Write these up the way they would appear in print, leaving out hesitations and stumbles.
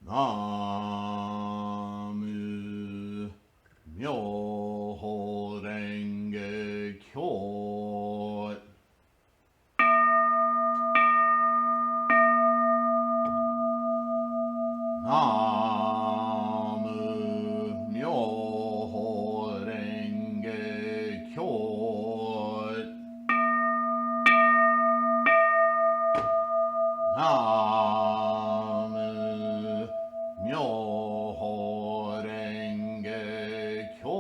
Namu Myoho Renge Kyo. Namu Myoho Renge Kyo. Namu Myoho Renge Kyo.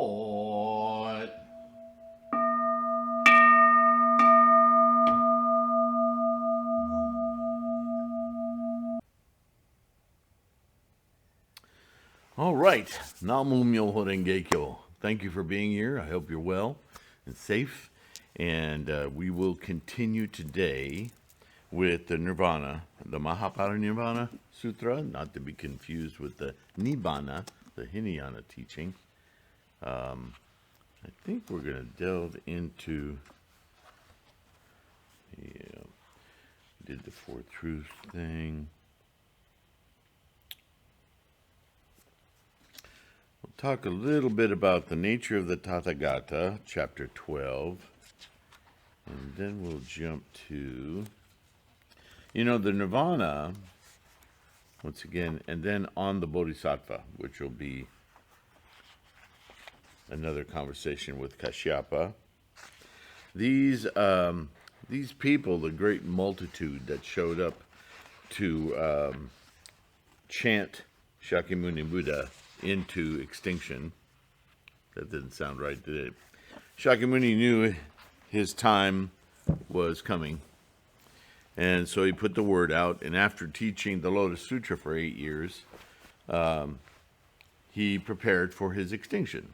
All right, Namu Myoho Renge Kyo. Thank you for being here. I hope you're well and safe. And we will continue today with the Nirvana, the MahaPariNirvava Sutra, not to be confused with the Nibbana, the Hinayana teaching. I think we're going to delve into, did the Four Truths thing. We'll talk a little bit about the nature of the Tathagata, chapter 12, and then we'll jump to, the Nirvana, once again, and then on the Bodhisattva, which will be another conversation with Kashyapa. These people, the great multitude that showed up to chant Shakyamuni Buddha into extinction. That didn't sound right, did it? Shakyamuni knew his time was coming, and so he put the word out, and after teaching the Lotus Sutra for 8 years, he prepared for his extinction.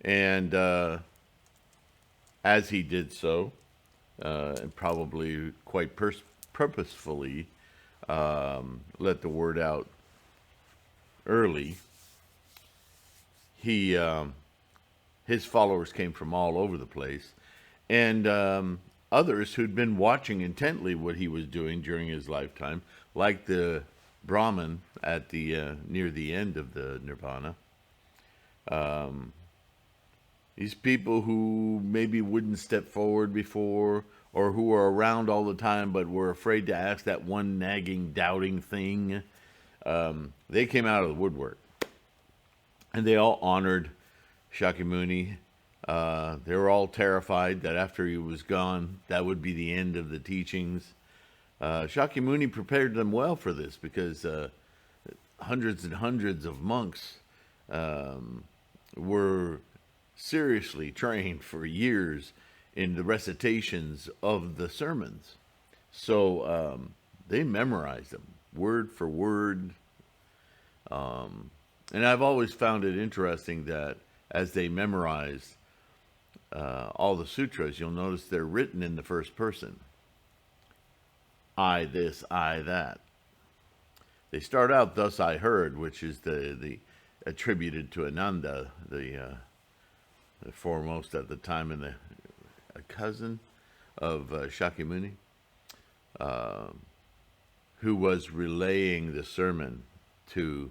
And as he did so, and probably quite purposefully let the word out early, his followers came from all over the place, and others who'd been watching intently what he was doing during his lifetime, like the Brahmin at the near the end of the Nirvana. These people who maybe wouldn't step forward before, or who were around all the time but were afraid to ask that one nagging, doubting thing, they came out of the woodwork. And they all honored Shakyamuni. They were all terrified that after he was gone, that would be the end of the teachings. Shakyamuni prepared them well for this, because hundreds and hundreds of monks were seriously trained for years in the recitations of the sermons. So they memorized them word for word. And I've always found it interesting that as they memorize all the sutras, you'll notice they're written in the first person. I this, I that. They start out, thus I heard, which is the attributed to Ananda, the foremost at the time, and a cousin of Shakyamuni, who was relaying the sermon to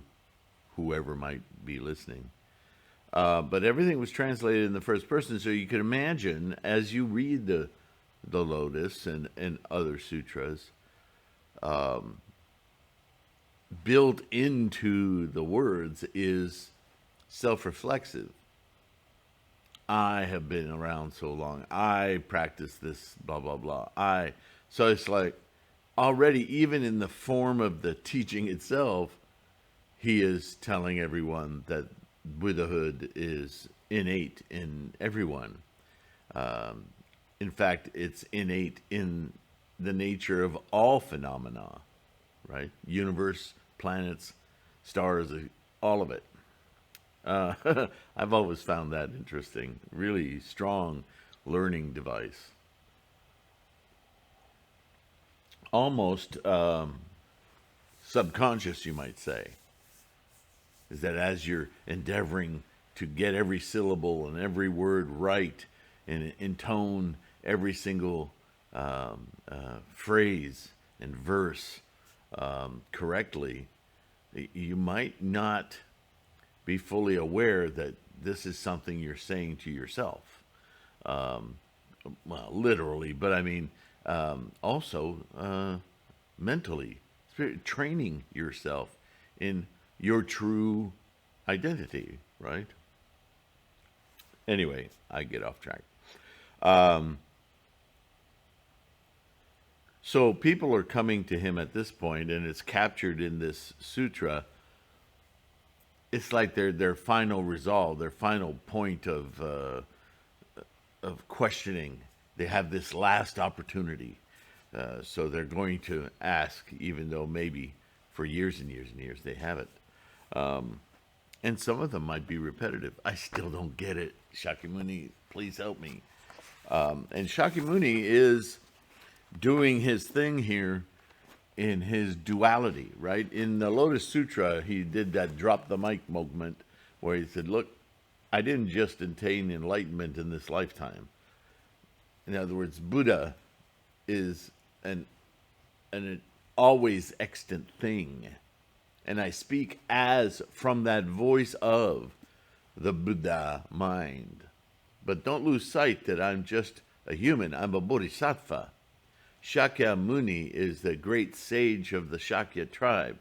whoever might be listening. But everything was translated in the first person, so you can imagine, as you read the Lotus and other sutras, built into the words is self-reflexive. I have been around so long. I practice this, blah, blah, blah. So it's like, already, even in the form of the teaching itself, he is telling everyone that Buddhahood is innate in everyone. In fact, it's innate in the nature of all phenomena, right? Universe, planets, stars, all of it. I've always found that interesting. Really strong learning device. Almost subconscious, you might say. Is that as you're endeavoring to get every syllable and every word right and intone every single phrase and verse correctly, You might not be fully aware that this is something you're saying to yourself. Um, well, literally, but I mean, also mentally, training yourself in your true identity, right? Anyway, I get off track. Um, so people are coming to him at this point, and it's captured in this sutra. It's like their final resolve, their final point of questioning. They have this last opportunity, so they're going to ask, even though maybe for years and years and years they haven't. Um, and some of them might be repetitive. I still don't get it. Shakyamuni, please help me. And Shakyamuni is doing his thing here in his duality, right? In the Lotus Sutra, he did that drop the mic movement where he said, look, I didn't just attain enlightenment in this lifetime. In other words, Buddha is an always extant thing. And I speak as from that voice of the Buddha mind. But don't lose sight that I'm just a human. I'm a bodhisattva. Shakyamuni is the great sage of the Shakya tribe.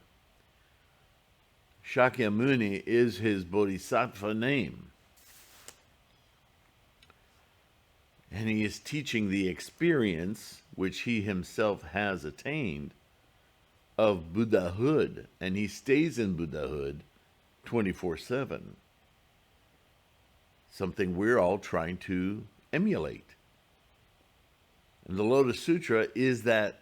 Shakyamuni is his bodhisattva name. And he is teaching the experience, which he himself has attained, of Buddhahood. And he stays in Buddhahood 24/7. Something we're all trying to emulate. And the Lotus Sutra is that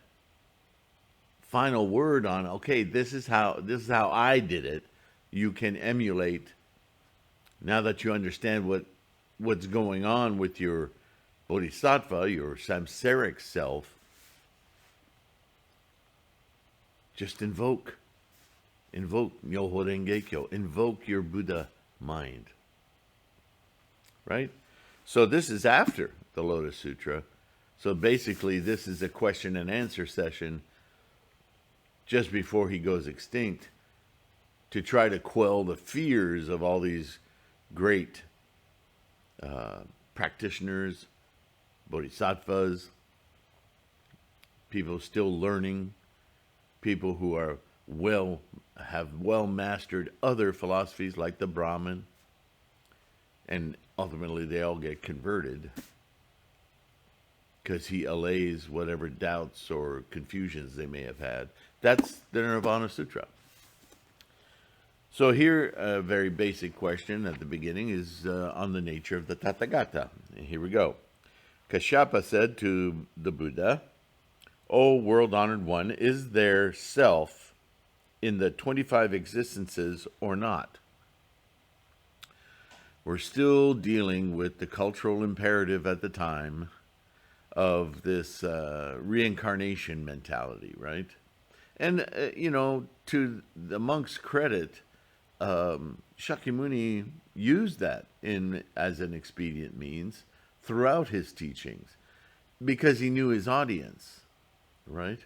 final word on, okay, this is how I did it. You can emulate, now that you understand what's going on with your bodhisattva, your samsaric self. Just invoke Myoho Renge Kyo, invoke your Buddha mind. Right? So this is after the Lotus Sutra. So basically, this is a question and answer session just before he goes extinct to try to quell the fears of all these great practitioners, bodhisattvas, people still learning, people who are have well mastered other philosophies like the Brahmin, and ultimately they all get converted because he allays whatever doubts or confusions they may have had. That's the Nirvana Sutra. So here, a very basic question at the beginning is on the nature of the Tathagata. And here we go. Kashyapa said to the Buddha, O world-honored one, is there self in the 25 existences or not? We're still dealing with the cultural imperative at the time of this reincarnation mentality, right? And, to the monk's credit, Shakyamuni used that as an expedient means throughout his teachings because he knew his audience, right?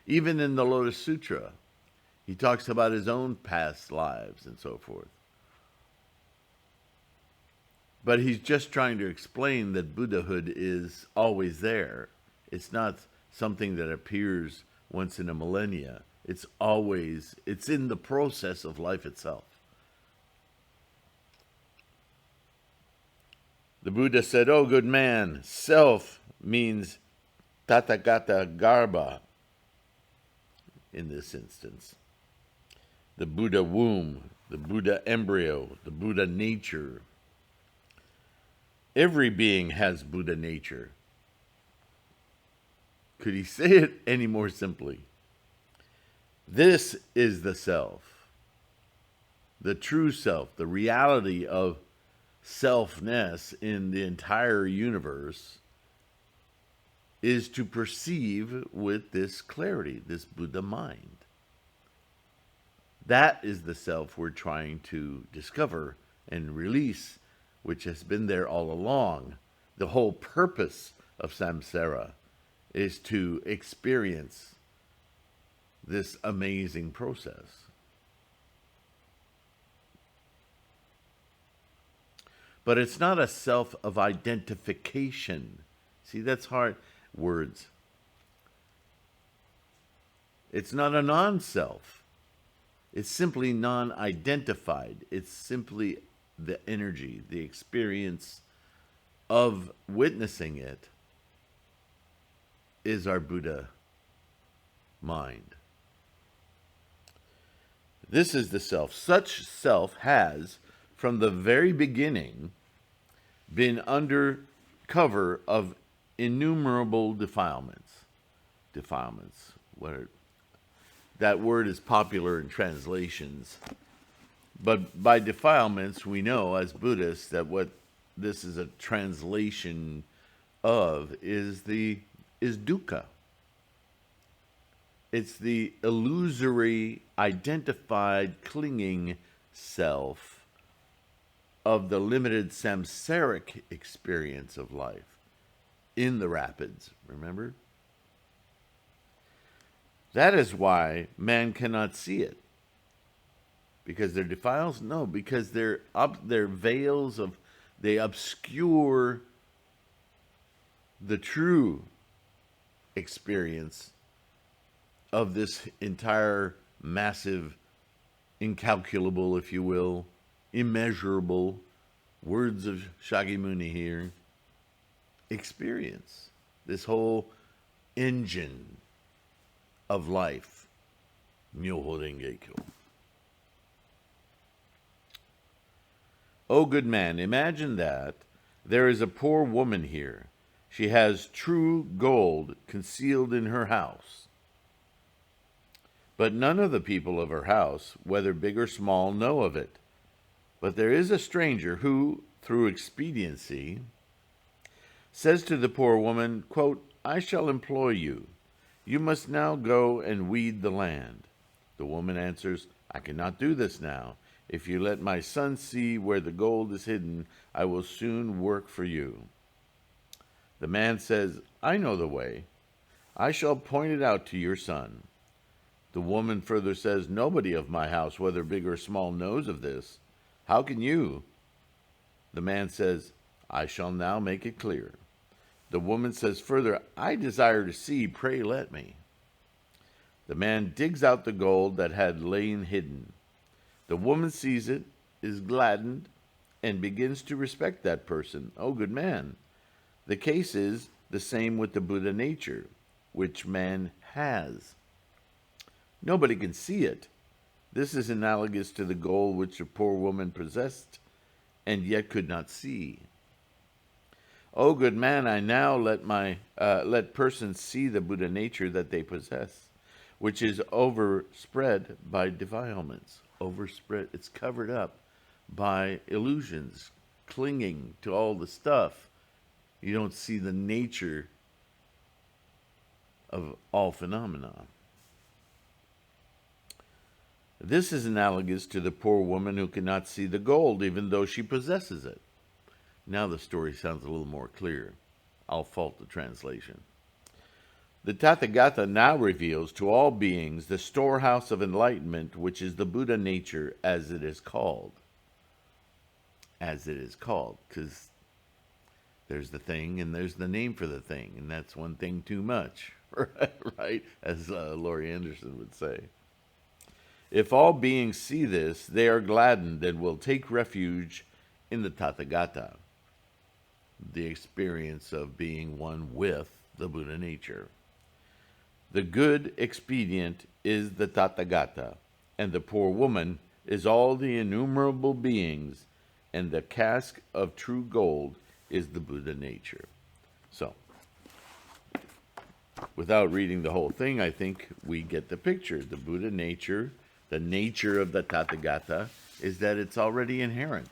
Even in the Lotus Sutra, he talks about his own past lives and so forth. But he's just trying to explain that Buddhahood is always there. It's not something that appears once in a millennia. It's in the process of life itself. The Buddha said, "O good man, self means Tathagata Garbha in this instance. The Buddha womb, the Buddha embryo, the Buddha nature. Every being has Buddha nature." Could he say it any more simply? This is the self, the true self, the reality of selfness in the entire universe is to perceive with this clarity, this Buddha mind. That is the self we're trying to discover and release, which has been there all along. The whole purpose of samsara is to experience this amazing process. But it's not a self of identification. See, that's hard words. It's not a non-self. It's simply non-identified. It's simply the energy, the experience of witnessing it is our Buddha mind. This is the self. Such self has, from the very beginning, been under cover of innumerable defilements. Defilements. That word is popular in translations. But by defilements, we know as Buddhists that what this is a translation of is dukkha. It's the illusory, identified, clinging self of the limited samsaric experience of life in the rapids, remember? That is why man cannot see it. Because they're defiles? No, because they're veils of, they obscure the true experience of this entire massive, incalculable, if you will, immeasurable, words of Shakyamuni here, experience. This whole engine of life. Myoho Renge Kyo. O good man, imagine that there is a poor woman here. She has true gold concealed in her house. But none of the people of her house, whether big or small, know of it. But there is a stranger who, through expediency, says to the poor woman, quote, I shall employ you. You must now go and weed the land. The woman answers, I cannot do this now. If you let my son see where the gold is hidden, I will soon work for you. The man says, I know the way. I shall point it out to your son. The woman further says, nobody of my house, whether big or small, knows of this. How can you? The man says, I shall now make it clear. The woman says further, I desire to see, pray let me. The man digs out the gold that had lain hidden. The woman sees it, is gladdened, and begins to respect that person. Oh, good man. The case is the same with the Buddha nature, which man has. Nobody can see it. This is analogous to the gold which the poor woman possessed and yet could not see. O good man, I now let persons see the Buddha nature that they possess, which is overspread by defilements. Overspread, it's covered up by illusions, clinging to all the stuff. You don't see the nature of all phenomena. This is analogous to the poor woman who cannot see the gold, even though she possesses it. Now the story sounds a little more clear. I'll fault the translation. The Tathagata now reveals to all beings the storehouse of enlightenment, which is the Buddha nature, as it is called. As it is called, because there's the thing and there's the name for the thing, and that's one thing too much, right? As Laurie Anderson would say. If all beings see this, they are gladdened and will take refuge in the Tathagata, the experience of being one with the Buddha nature. The good expedient is the Tathagata, and the poor woman is all the innumerable beings, and the cask of true gold is the Buddha nature. So, without reading the whole thing, I think we get the picture. The Buddha nature, the nature of the Tathagata, is that it's already inherent.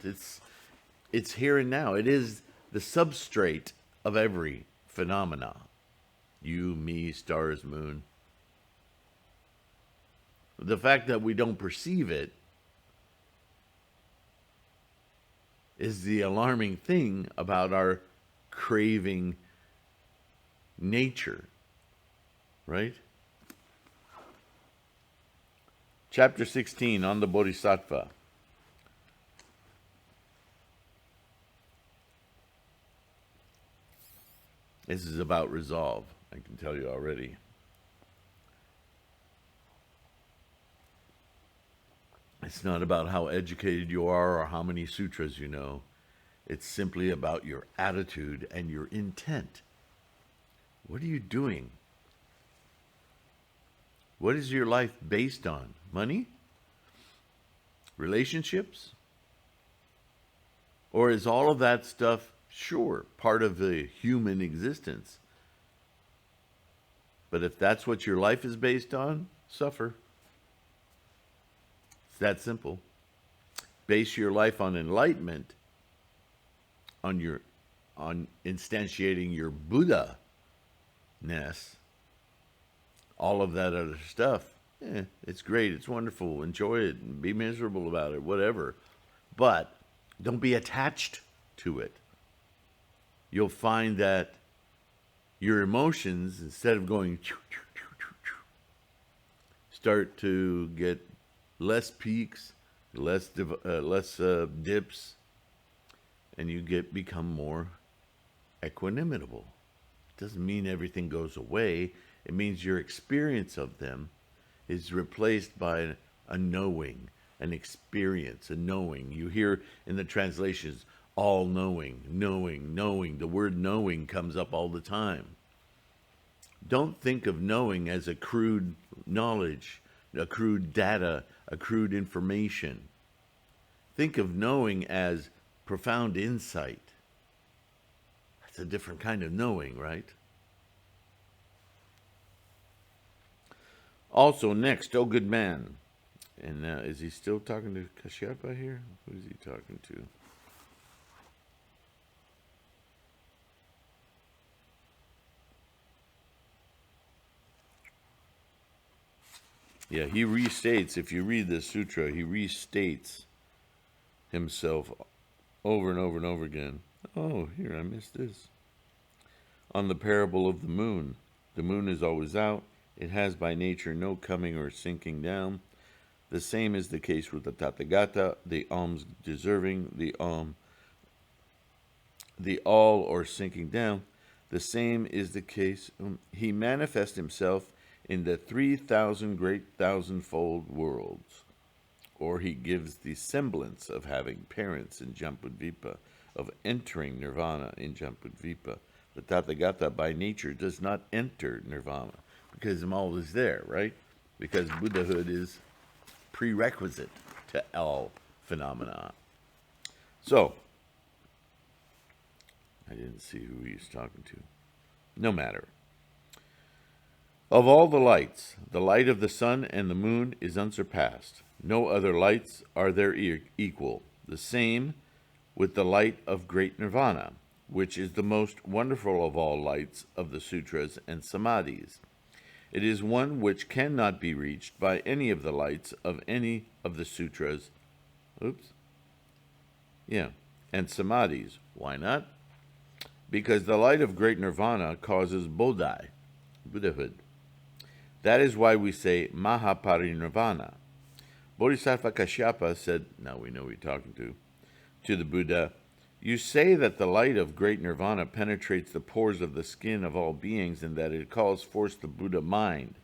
It's here and now. It is the substrate of every phenomena. You, me, stars, moon. The fact that we don't perceive it is the alarming thing about our craving nature, right? Chapter 16 on the Bodhisattva. This is about resolve, I can tell you already. It's not about how educated you are or how many sutras you know. It's simply about your attitude and your intent. What are you doing? What is your life based on? Money? Relationships? Or is all of that stuff, sure, part of the human existence? But if that's what your life is based on, suffer. It's that simple. Base your life on enlightenment, on instantiating your Buddha-ness. All of that other stuff, it's great, it's wonderful, enjoy it, and be miserable about it, whatever. But don't be attached to it. You'll find that your emotions, instead of going start to get less peaks, less dips, and you become more equanimitable. Doesn't mean everything goes away. It means your experience of them is replaced by a knowing, an experience, a knowing. You hear in the translations, all knowing, knowing, knowing. The word knowing comes up all the time. Don't think of knowing as a crude knowledge, a crude data, a crude information. Think of knowing as profound insight. That's a different kind of knowing, right? Also, next, oh good man. And is he still talking to Kashyapa here? Who is he talking to? Yeah, he restates, if you read the sutra, he restates himself over and over and over again. Oh, here, I missed this. On the parable of the moon. The moon is always out. It has by nature no coming or sinking down. The same is the case with the Tathagata, the alms deserving, the all or sinking down. The same is the case. He manifests himself in the 3,000 great thousandfold worlds, or he gives the semblance of having parents in Jambudvipa, of entering nirvana in Jambudvipa. The Tathagata by nature does not enter nirvana, because I'm always there, right? Because Buddhahood is prerequisite to all phenomena. So, I didn't see who he was talking to. No matter. Of all the lights, the light of the sun and the moon is unsurpassed. No other lights are there equal. The same with the light of great nirvana, which is the most wonderful of all lights of the sutras and samadhis. It is one which cannot be reached by any of the lights of any of the sutras. And samadhis. Why not? Because the light of great nirvana causes bodhi, Buddhahood. That is why we say MahaPariNirvava. Bodhisattva Kashyapa said, now we know who he's talking to the Buddha, you say that the light of great nirvana penetrates the pores of the skin of all beings and that it calls forth the Buddha mind,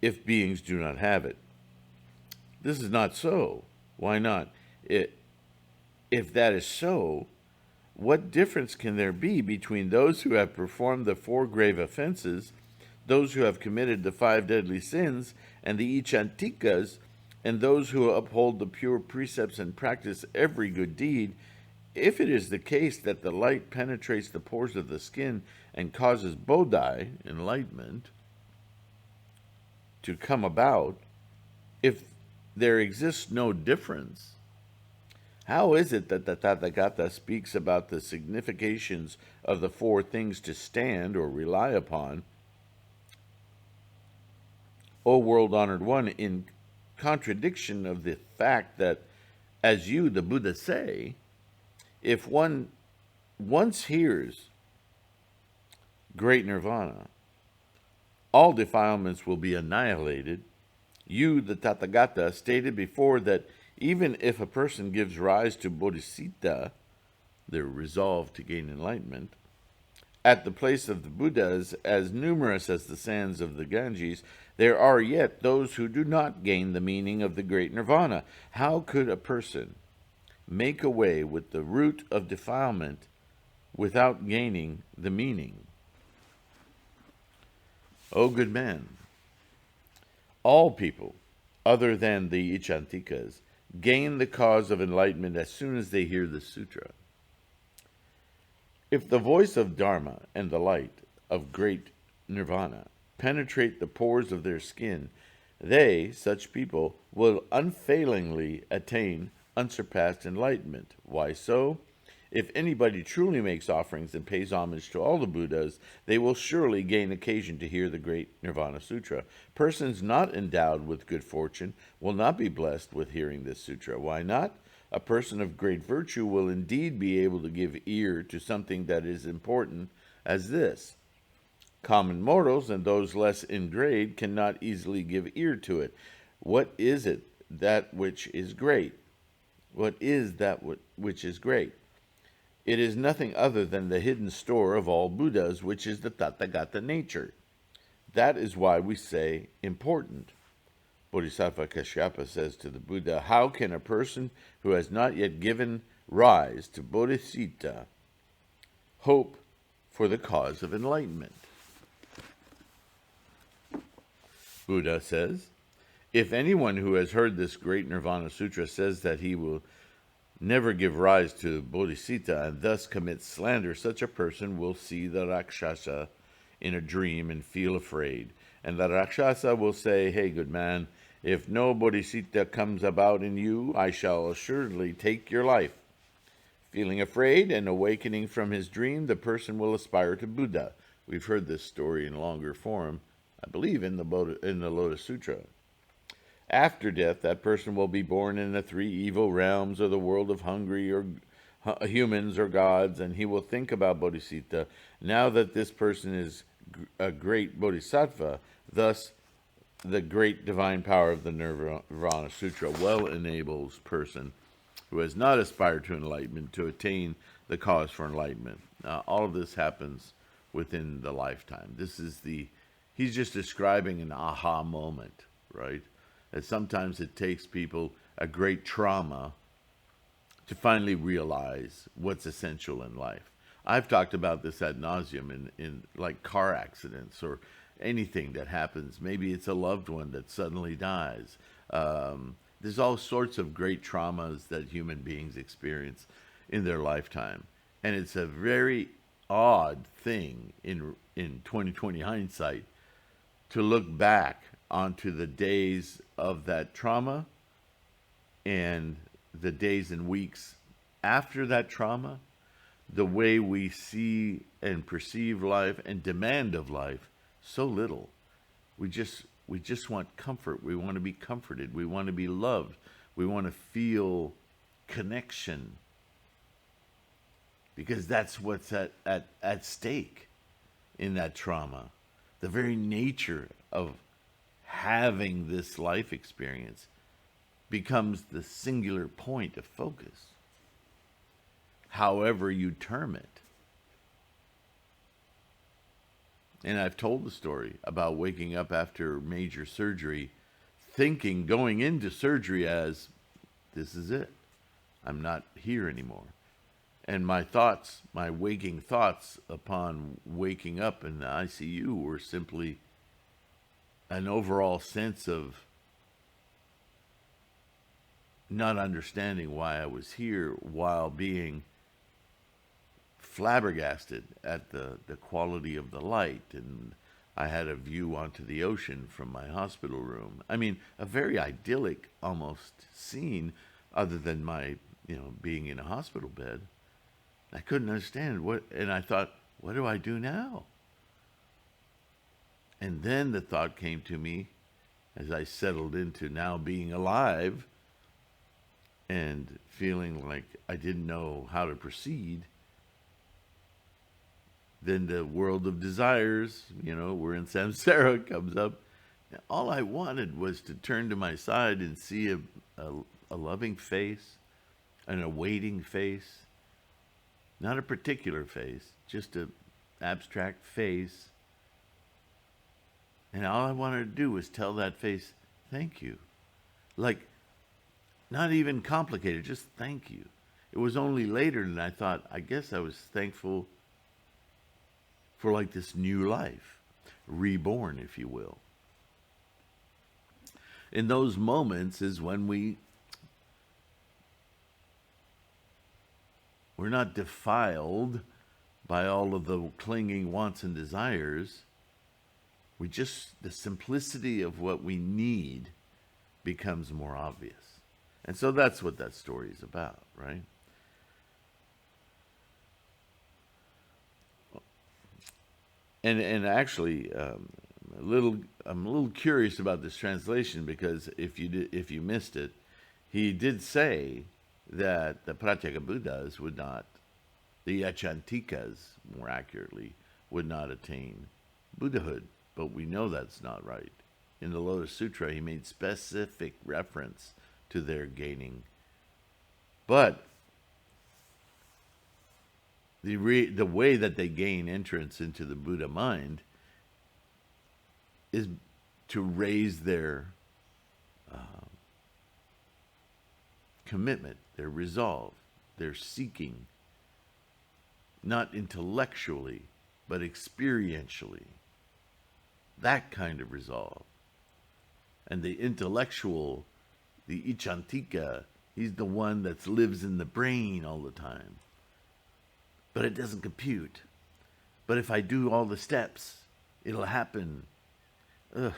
if beings do not have it. This is not so. Why not? If that is so, what difference can there be between those who have performed the 4 grave offenses, those who have committed the 5 deadly sins, and the Ichantikas, and those who uphold the pure precepts and practice every good deed, if it is the case that the light penetrates the pores of the skin and causes bodhi, enlightenment, to come about, if there exists no difference, how is it that the Tathagata speaks about the significations of the 4 things to stand or rely upon, O world-honored one, in contradiction of the fact that, as you, the Buddha, say, if one once hears great nirvana, all defilements will be annihilated. You, the Tathagata, stated before that even if a person gives rise to bodhisattva, their resolve to gain enlightenment, at the place of the Buddhas, as numerous as the sands of the Ganges, there are yet those who do not gain the meaning of the great nirvana. How could a person make away with the root of defilement without gaining the meaning? O good man, all people, other than the Ichantikas, gain the cause of enlightenment as soon as they hear the sutra. If the voice of Dharma and the light of great nirvana penetrate the pores of their skin, they, such people, will unfailingly attain unsurpassed enlightenment. Why so? If anybody truly makes offerings and pays homage to all the Buddhas, they will surely gain occasion to hear the great Nirvana Sutra. Persons not endowed with good fortune will not be blessed with hearing this sutra. Why not? A person of great virtue will indeed be able to give ear to something that is important as this. Common mortals and those less in grade cannot easily give ear to it. What is it that which is great? What is that which is great? It is nothing other than the hidden store of all Buddhas, which is the Tathagata nature. That is why we say important. Bodhisattva Kashyapa says to the Buddha, how can a person who has not yet given rise to bodhisattva hope for the cause of enlightenment? Buddha says, if anyone who has heard this great Nirvana Sutra says that he will never give rise to bodhisattva and thus commit slander, such a person will see the Rakshasa in a dream and feel afraid. And the Rakshasa will say, hey, good man, if no bodhisattva comes about in you, I shall assuredly take your life. Feeling afraid and awakening from his dream, the person will aspire to Buddha. We've heard this story in longer form, I believe, in the Lotus Sutra. After death, that person will be born in the three evil realms, or the world of hungry or humans or gods, and he will think about bodhisattva. Now that this person is a great bodhisattva, thus the great divine power of the Nirvana Sutra well enables person who has not aspired to enlightenment to attain the cause for enlightenment. Now, all of this happens within the lifetime. He's just describing an aha moment, right? That sometimes it takes people a great trauma to finally realize what's essential in life. I've talked about this ad nauseum in like car accidents or anything that happens. Maybe it's a loved one that suddenly dies. There's all sorts of great traumas that human beings experience in their lifetime. And it's a very odd thing in 2020 hindsight to look back onto the days of that trauma and the days and weeks after that trauma, the way we see and perceive life and demand of life so little. We just want comfort. We want to be comforted. We want to be loved. We want to feel connection, because that's what's at stake in that trauma. The very nature of having this life experience becomes the singular point of focus, however you term it. And I've told the story about waking up after major surgery, thinking going into surgery as, this is it. I'm not here anymore. And my thoughts, my waking thoughts upon waking up in the ICU were simply an overall sense of not understanding why I was here, while being flabbergasted at the quality of the light. And I had a view onto the ocean from my hospital room. I mean, a very idyllic almost scene, other than my, being in a hospital bed. I couldn't understand and I thought, what do I do now? And then the thought came to me as I settled into now being alive and feeling like I didn't know how to proceed. Then the world of desires, we're in samsara, comes up. And all I wanted was to turn to my side and see a loving face, an awaiting face, not a particular face, just an abstract face. And all I wanted to do was tell that face, thank you. Like, not even complicated, just thank you. It was only later that I thought, I guess I was thankful for like this new life, reborn, if you will. In those moments is when we're not defiled by all of the clinging wants and desires. The simplicity of what we need becomes more obvious. And so that's what that story is about, right? And actually, I'm a little curious about this translation, because if you missed it, he did say that the Pratyeka Buddhas would not, the Achantikas, more accurately, would not attain Buddhahood. But we know that's not right. In the Lotus Sutra, he made specific reference to their gaining. But the way that they gain entrance into the Buddha mind is to raise their commitment, their resolve, their seeking, not intellectually, but experientially. That kind of resolve. And the intellectual, the Ichantika, he's the one that lives in the brain all the time. But it doesn't compute. But if I do all the steps, it'll happen. Namo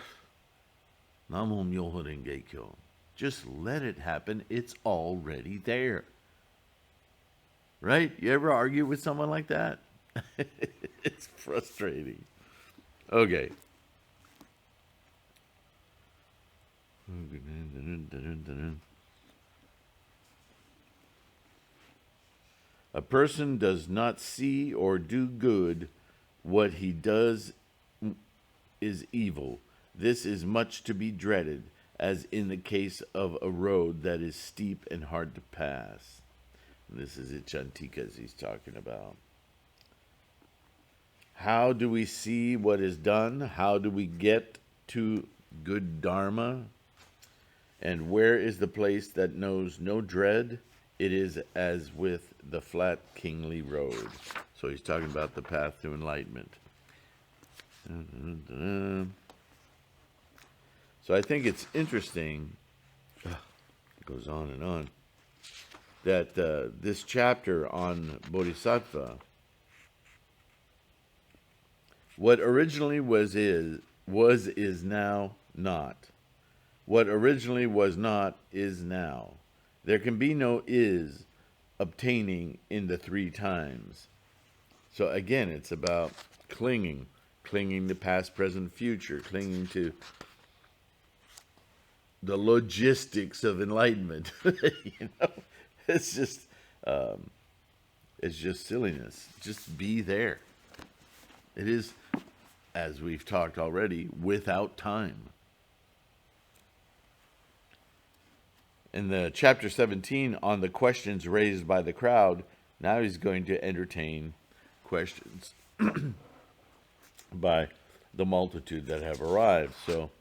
Myoho Renge Kyo. Just let it happen. It's already there. Right? You ever argue with someone like that? It's frustrating. Okay. A person does not see or do good. What he does is evil. This is much to be dreaded, as in the case of a road that is steep and hard to pass. And this is Ichantikas he's talking about. How do we see what is done? How do we get to good dharma? And where is the place that knows no dread? It is as with the flat kingly road. So he's talking about the path to enlightenment. So I think it's interesting, it goes on and on, that this chapter on Bodhisattva, what originally was is now not. What originally was not is now. There can be no is obtaining in the three times. So again, it's about clinging to past, present, future, clinging to the logistics of enlightenment. It's just silliness. Just be there. It is, as we've talked already, without time. In the chapter 17 on the questions raised by the crowd, now he's going to entertain questions by the multitude that have arrived. So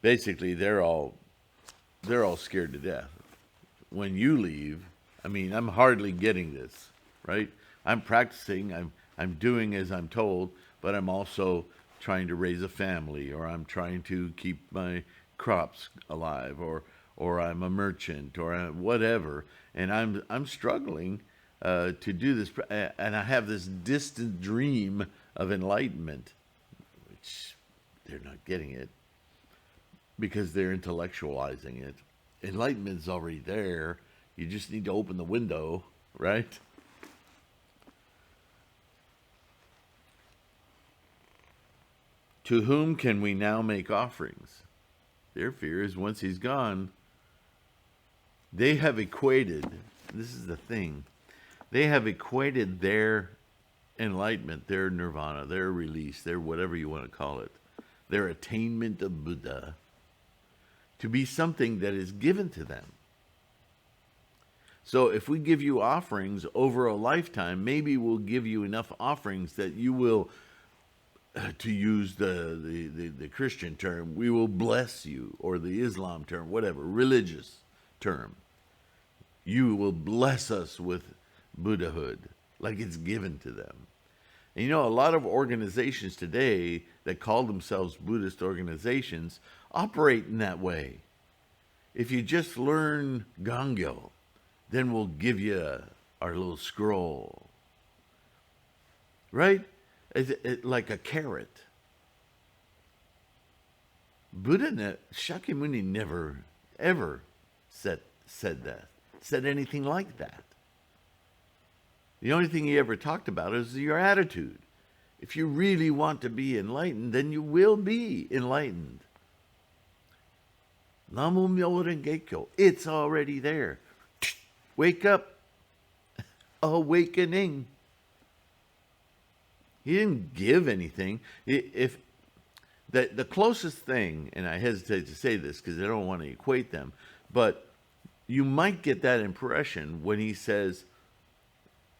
basically they're all scared to death. When you leave, I'm hardly getting this, right? I'm practicing, I'm doing as I'm told, but I'm also trying to raise a family, or I'm trying to keep my crops alive, or I'm a merchant, or whatever, and I'm struggling to do this, and I have this distant dream of enlightenment, which they're not getting it because they're intellectualizing it. Enlightenment's already there. You just need to open the window, right? To whom can we now make offerings? Their fear is once he's gone, they have equated, this is the thing, They have equated their enlightenment, their nirvana, their release, their whatever you want to call it, their attainment of Buddha, to be something that is given to them. So if we give you offerings over a lifetime, maybe we'll give you enough offerings that you will, to use the Christian term, we will bless you, or the Islam term, whatever, religious term. You will bless us with Buddhahood, like it's given to them. And a lot of organizations today that call themselves Buddhist organizations operate in that way. If you just learn Gangyo, then we'll give you our little scroll. Right? It's like a carrot. Buddha, Shakyamuni never, ever said anything like that. The only thing he ever talked about is your attitude. If you really want to be enlightened, then you will be enlightened. Namu Myoho Renge Kyo. It's already there. Wake up. Awakening. He didn't give anything. If the closest thing, and I hesitate to say this because I don't want to equate them, but you might get that impression when he says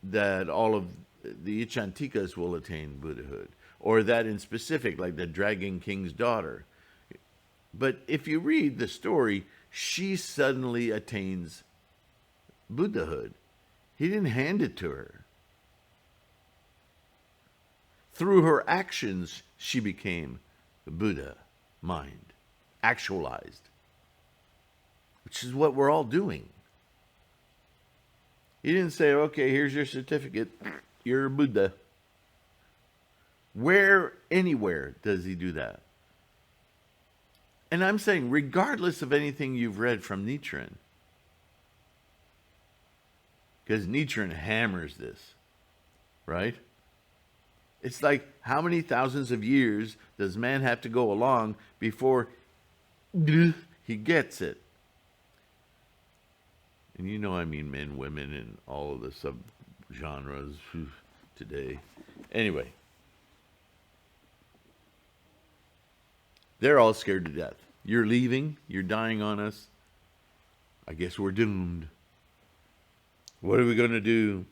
that all of the Ichantikas will attain Buddhahood, or that in specific, like the Dragon King's daughter. But if you read the story, she suddenly attains Buddhahood. He didn't hand it to her. Through her actions, she became Buddha mind, actualized, which is what we're all doing. He didn't say, okay, here's your certificate, you're a Buddha. Where, anywhere, does he do that? And I'm saying, regardless of anything you've read from Nichiren, because Nichiren hammers this, right? It's like, how many thousands of years does man have to go along before he gets it? And I mean men, women, and all of the sub-genres today. Anyway, they're all scared to death. You're leaving, you're dying on us. I guess we're doomed. What are we going to do?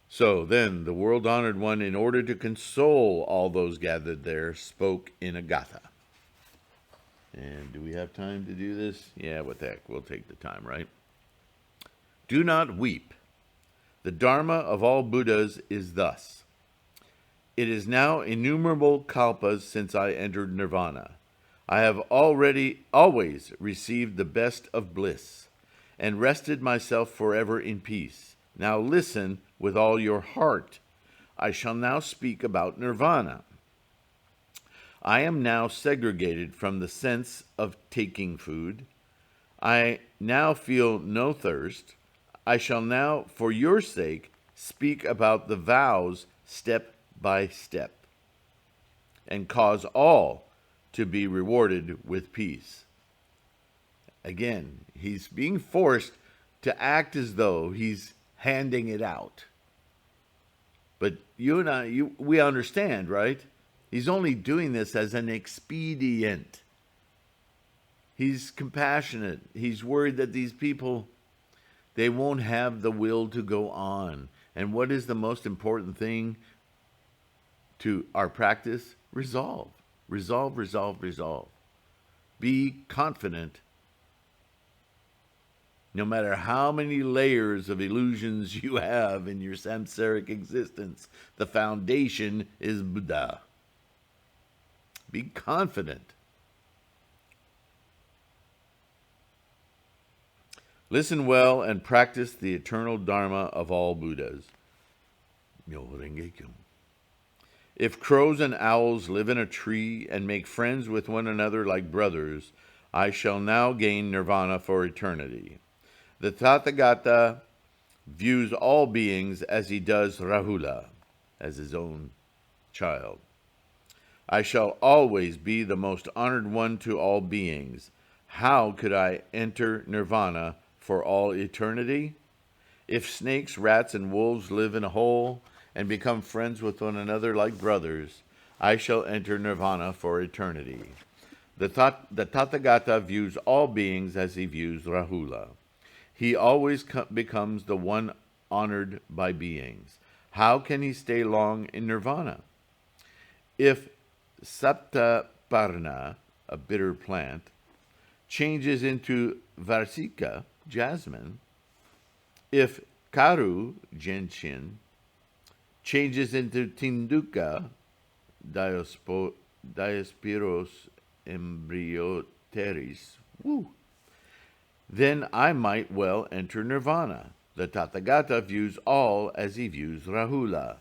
So then the world-honored one, in order to console all those gathered there, spoke in a gatha. And do we have time to do this? Yeah, what the heck, we'll take the time, right? Do not weep. The Dharma of all Buddhas is thus. It is now innumerable kalpas since I entered nirvana. I have always received the best of bliss, and rested myself forever in peace. Now listen with all your heart. I shall now speak about nirvana. I am now segregated from the sense of taking food. I now feel no thirst. I shall now, for your sake, speak about the vows step by step, and cause all to be rewarded with peace. Again, he's being forced to act as though he's handing it out. But you and I, we understand, right? He's only doing this as an expedient. He's compassionate. He's worried that these people, they won't have the will to go on. And what is the most important thing to our practice? Resolve. Resolve, resolve, resolve. Be confident. No matter how many layers of illusions you have in your samsaric existence, the foundation is Buddha. Be confident. Listen well and practice the eternal Dharma of all Buddhas. Myoho Renge Kyo. If crows and owls live in a tree and make friends with one another like brothers, I shall now gain nirvana for eternity. The Tathagata views all beings as he does Rahula, as his own child. I shall always be the most honored one to all beings. How could I enter nirvana for all eternity? If snakes, rats, and wolves live in a hole and become friends with one another like brothers, I shall enter nirvana for eternity. The Tathagata views all beings as he views Rahula. He always becomes the one honored by beings. How can he stay long in nirvana? If Saptaparna, a bitter plant, changes into Varsika, jasmine, if Karu, gentian, changes into Tinduka, Diospyros embryoteris, then I might well enter nirvana. The Tathagata views all as he views Rahula.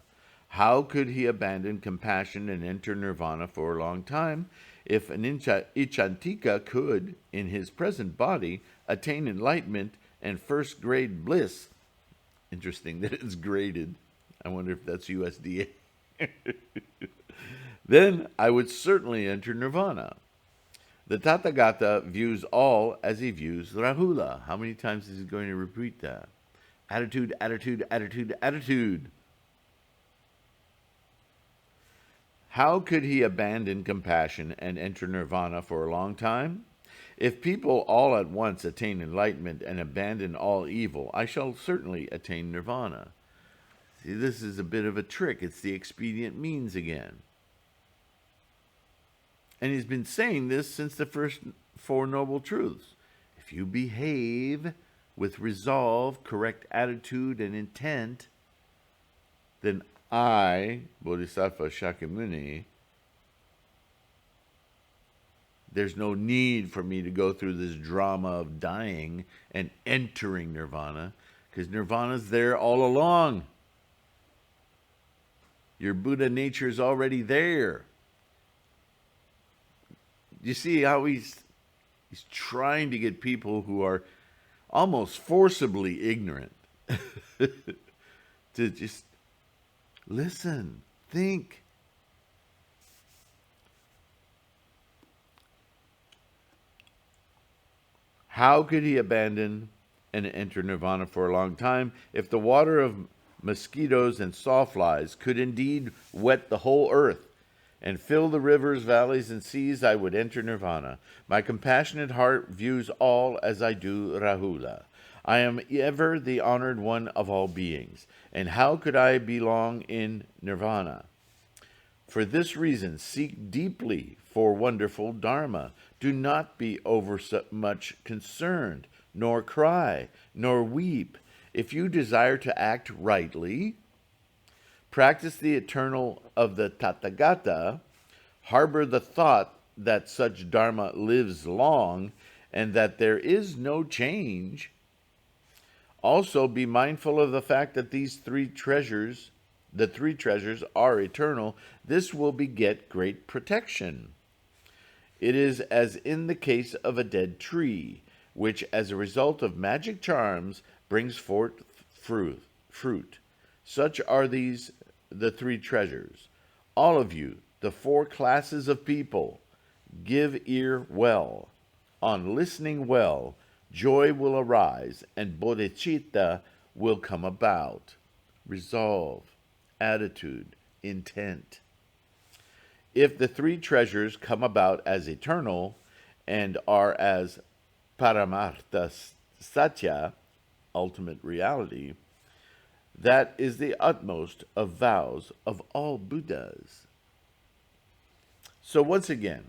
How could he abandon compassion and enter nirvana for a long time if an Ichantika could, in his present body, attain enlightenment and first-grade bliss? Interesting that it's graded. I wonder if that's USDA. Then I would certainly enter nirvana. The Tathagata views all as he views Rahula. How many times is he going to repeat that? Attitude, attitude, attitude, attitude. How could he abandon compassion and enter nirvana for a long time? If people all at once attain enlightenment and abandon all evil, I shall certainly attain nirvana. See, this is a bit of a trick. It's the expedient means again. And he's been saying this since the first Four Noble Truths. If you behave with resolve, correct attitude, and intent, then I, Bodhisattva Shakyamuni, there's no need for me to go through this drama of dying and entering nirvana, because nirvana's there all along. Your Buddha nature is already there. You see how he's trying to get people who are almost forcibly ignorant to just listen, think. How could he abandon and enter nirvana for a long time if the water of mosquitoes and sawflies could indeed wet the whole earth and fill the rivers, valleys, and seas? I would enter nirvana. My compassionate heart views all as I do Rahula. I am ever the honored one of all beings. And how could I belong in nirvana? For this reason, seek deeply for wonderful Dharma. Do not be over much concerned, nor cry, nor weep. If you desire to act rightly, practice the eternal of the Tathagata, harbor the thought that such Dharma lives long and that there is no change. Also be mindful of the fact that the three treasures are eternal. This will beget great protection. It is as in the case of a dead tree, which as a result of magic charms brings forth fruit. Such are the three treasures. All of you, the four classes of people, give ear well. On listening well, joy will arise and bodhicitta will come about. Resolve, attitude, intent. If the three treasures come about as eternal and are as paramartha satya, ultimate reality, that is the utmost of vows of all Buddhas. So once again,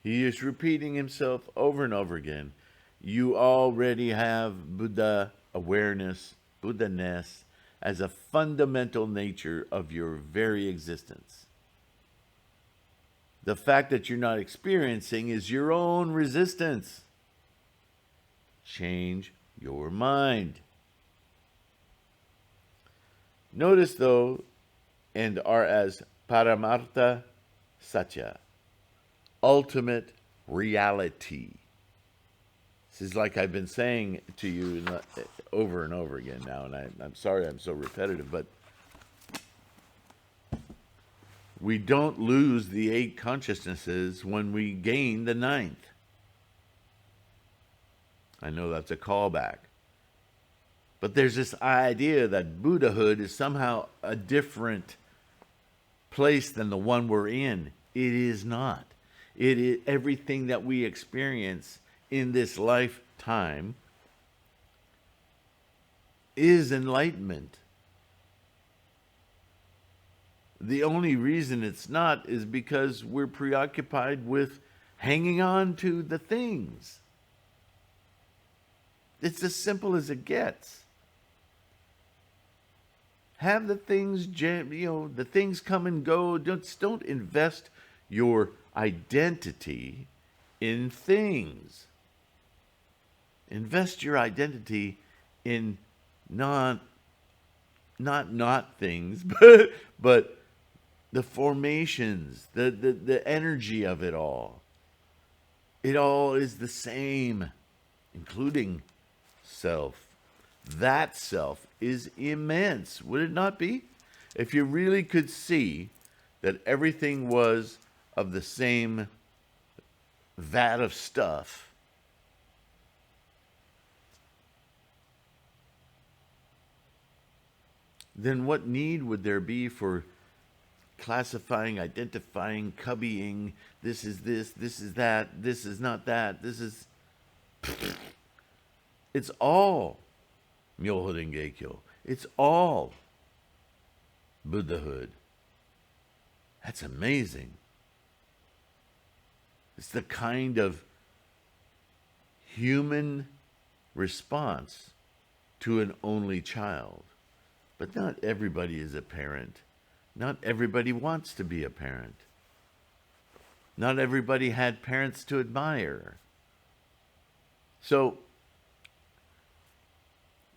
he is repeating himself over and over again. You already have Buddha awareness, Buddha-ness, as a fundamental nature of your very existence. The fact that you're not experiencing is your own resistance. Change your mind. Notice, though, and are as paramartha satya, ultimate reality. This is like I've been saying to you over and over again now, and I'm sorry I'm so repetitive, but we don't lose the 8 consciousnesses when we gain the 9th. I know that's a callback. But there's this idea that Buddhahood is somehow a different place than the one we're in. It is not. It is everything that we experience in this lifetime is enlightenment. The only reason it's not is because we're preoccupied with hanging on to the things. It's as simple as it gets. Have the things, the things come and go. Don't invest your identity in things. Invest your identity in not things, but the formations, the energy of it all. It all is the same, including self. That self is immense, would it not be? If you really could see that everything was of the same vat of stuff, then what need would there be for classifying, identifying, cubbying? This is this is that, this is not that, this is... It's all Myoho Renge-kyo. It's all Buddhahood. That's amazing. It's the kind of human response to an only child. But not everybody is a parent. Not everybody wants to be a parent. Not everybody had parents to admire. So,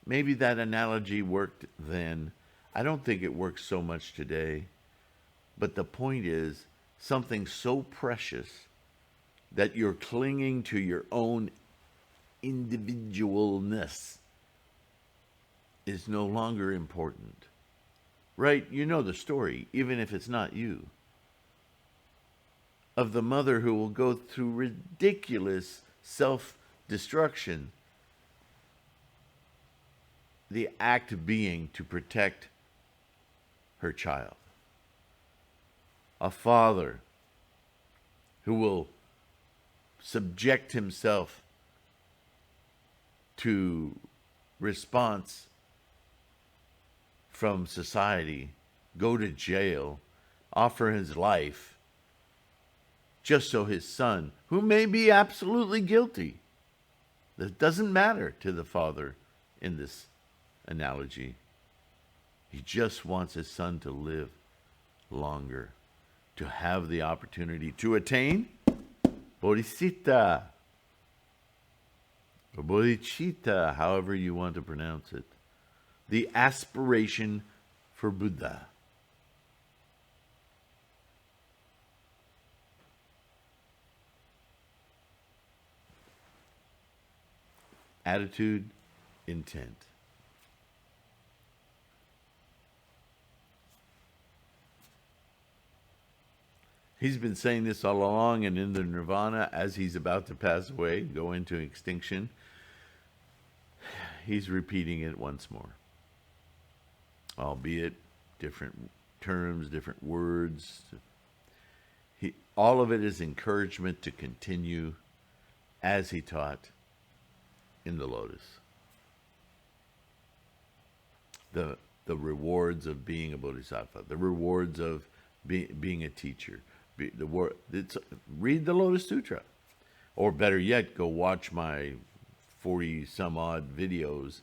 maybe that analogy worked then. I don't think it works so much today. But the point is, something so precious that you're clinging to your own individualness is no longer important. Right? You know the story, even if it's not you, of the mother who will go through ridiculous self-destruction, the act being to protect her child. A father who will subject himself to response from society, go to jail, offer his life, just so his son, who may be absolutely guilty, that doesn't matter to the father in this analogy. He just wants his son to live longer, to have the opportunity to attain bodhisattva, or bodhicitta, however you want to pronounce it, the aspiration for Buddha. Attitude, intent. He's been saying this all along, and in the nirvana, as he's about to pass away, go into extinction, he's repeating it once more. Albeit different terms, different words. All of it is encouragement to continue as he taught in the Lotus. The rewards of being a bodhisattva, the rewards of being a teacher. Read the Lotus Sutra. Or better yet, go watch my 40 some odd videos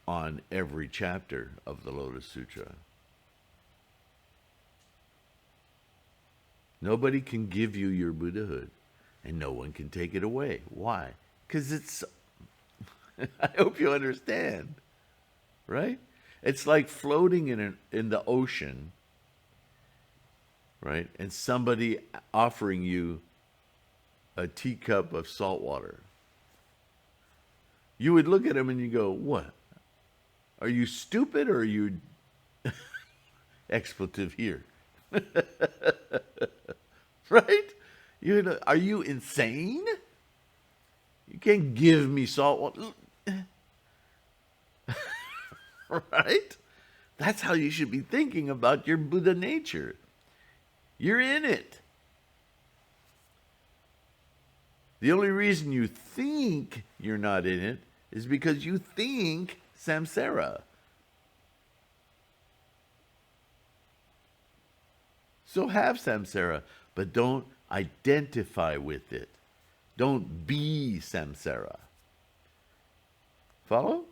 on every chapter of the Lotus Sutra. Nobody can give you your Buddhahood, and no one can take it away. Why? Because it's... I hope you understand, right? It's like floating in the ocean, right? And somebody offering you a teacup of salt water. You would look at him and you go, what? Are you stupid, or are you... expletive here. Right? Are you insane? You can't give me salt water. right? That's how you should be thinking about your Buddha nature. You're in it. The only reason you think you're not in it is because you think samsara. So have samsara, but don't identify with it. Don't be samsara. Follow?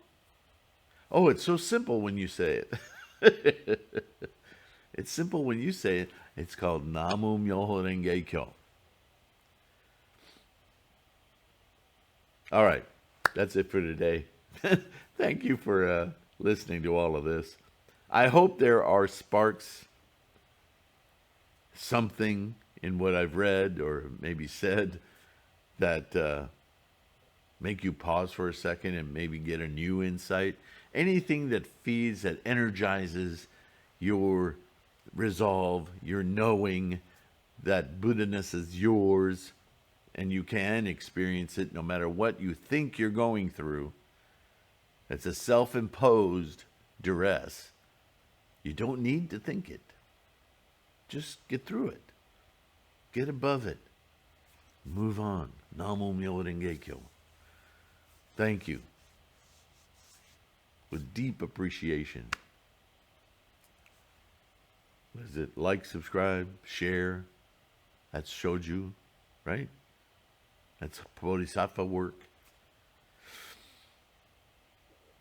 Oh, it's so simple when you say it. It's simple when you say it. It's called Namo Myoho Renge Kyo. All right, that's it for today. Thank you for listening to all of this. I hope there are sparks, something in what I've read or maybe said that make you pause for a second and maybe get a new insight. Anything that feeds, that energizes your resolve, your knowing that Buddha-ness is yours and you can experience it no matter what you think you're going through. It's a self-imposed duress. You don't need to think it. Just get through it. Get above it. Move on. Namo Myoho Renge Kyo. Thank you. With deep appreciation. What is it? Like, subscribe, share. That's shoju, right? That's bodhisattva work.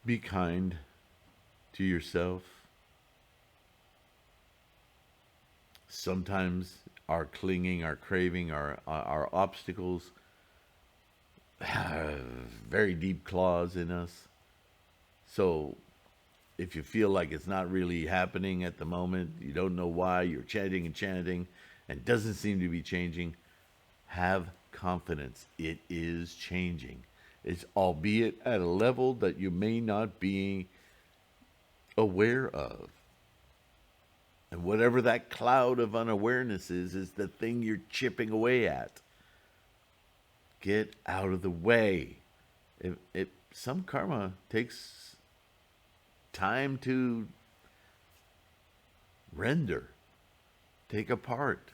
Be kind to yourself. Sometimes our clinging, our craving, our obstacles have very deep claws in us. So if you feel like it's not really happening at the moment, you don't know why, you're chanting and it doesn't seem to be changing, have confidence. It is changing. It's albeit at a level that you may not be aware of. And whatever that cloud of unawareness is the thing you're chipping away at. Get out of the way. Some karma takes time to render, take apart.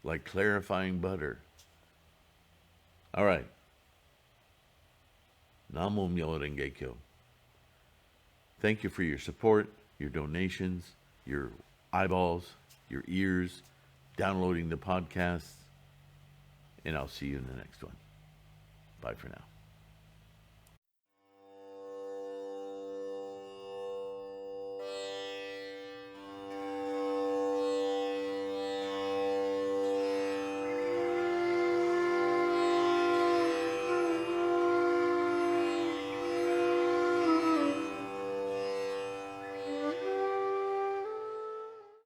Like clarifying butter. All right. Namo Myoho Renge Kyo. Thank you for your support, your donations, your eyeballs, your ears, downloading the podcast, and I'll see you in the next one. Bye for now.